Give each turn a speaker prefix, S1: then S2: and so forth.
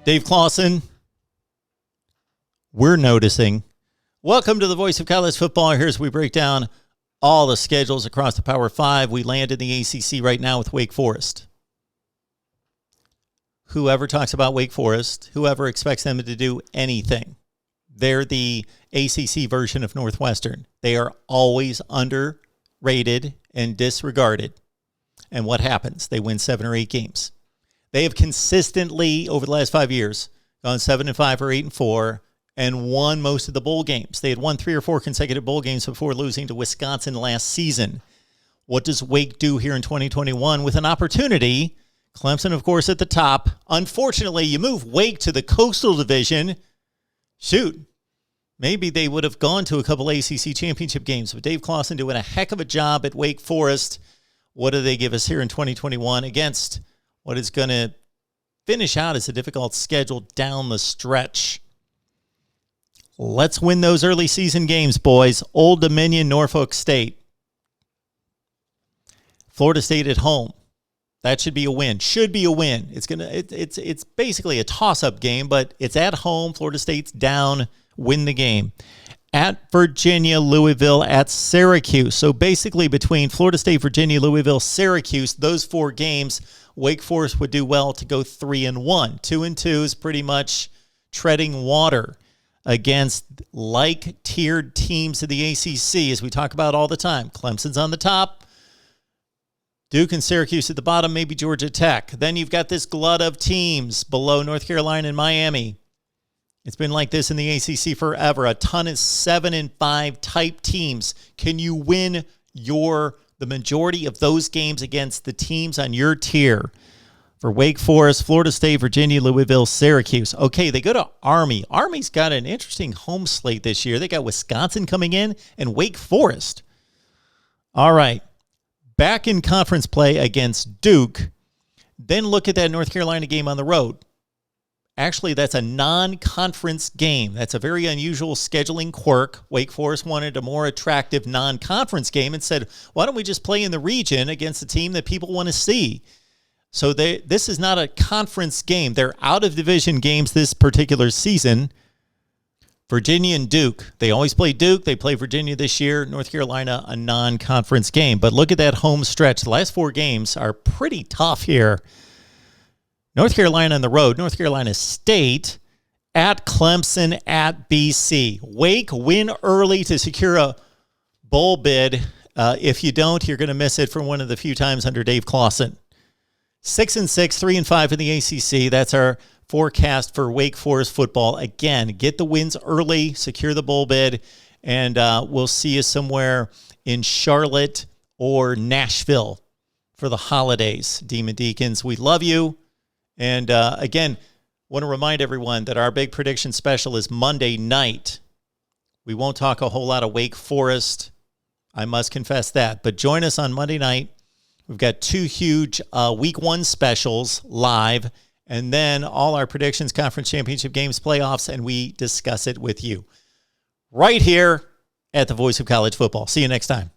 S1: Dave Clawson, we're noticing. Welcome to the Voice of College Football. Here's we break down all the schedules across the Power 5. We land in the ACC right now with Wake Forest. Whoever talks about Wake Forest, whoever expects them to do anything, they're the ACC version of Northwestern. They are always underrated and disregarded. And what happens? They win 7 or 8 games. They have consistently, over the last 5 years, gone 7-5 or 8-4 and won most of the bowl games. They had won 3 or 4 consecutive bowl games before losing to Wisconsin last season. What does Wake do here in 2021 with an opportunity? Clemson, of course, at the top. Unfortunately, you move Wake to the Coastal Division. Shoot, maybe they would have gone to a couple ACC championship games. But Dave Clawson doing a heck of a job at Wake Forest. What do they give us here in 2021 against what is going to finish out as a difficult schedule down the stretch? Let's win those early season games, boys. Old Dominion, Norfolk State. Florida State at home. That should be a win. Should be a win. It's basically a toss-up game, but it's at home. Florida State's down. Win the game. At Virginia, Louisville, at Syracuse. So basically between Florida State, Virginia, Louisville, Syracuse, those 4 games, Wake Forest would do well to go 3-1. 2-2 is pretty much treading water against like-tiered teams in the ACC, as we talk about all the time. Clemson's on the top. Duke and Syracuse at the bottom, maybe Georgia Tech. Then you've got this glut of teams below North Carolina and Miami. It's been like this in the ACC forever. A ton of 7-5 type teams. Can you win the majority of those games against the teams on your tier? For Wake Forest, Florida State, Virginia, Louisville, Syracuse. Okay, they go to Army. Army's got an interesting home slate this year. They got Wisconsin coming in and Wake Forest. All right, back in conference play against Duke. Then look at that North Carolina game on the road. Actually, that's a non-conference game. That's a very unusual scheduling quirk. Wake Forest wanted a more attractive non-conference game and said, why don't we just play in the region against a team that people want to see? So this is not a conference game. They're out-of-division games this particular season. Virginia and Duke. They always play Duke. They play Virginia this year. North Carolina, a non-conference game. But look at that home stretch. The last 4 games are pretty tough here. North Carolina on the road. North Carolina State, at Clemson, at BC. Wake win early to secure a bowl bid. If you don't, you're going to miss it for one of the few times under Dave Clawson. 6-6, 3-5 in the ACC. That's our forecast for Wake Forest football. Again, get the wins early, secure the bowl bid, and we'll see you somewhere in Charlotte or Nashville for the holidays. Demon Deacons, we love you. And again, want to remind everyone that our big prediction special is Monday night. We won't talk a whole lot of Wake Forest. I must confess that. But join us on Monday night. We've got 2 huge Week 1 specials live, and then all our predictions, conference championship games, playoffs, and we discuss it with you right here at the Voice of College Football. See you next time.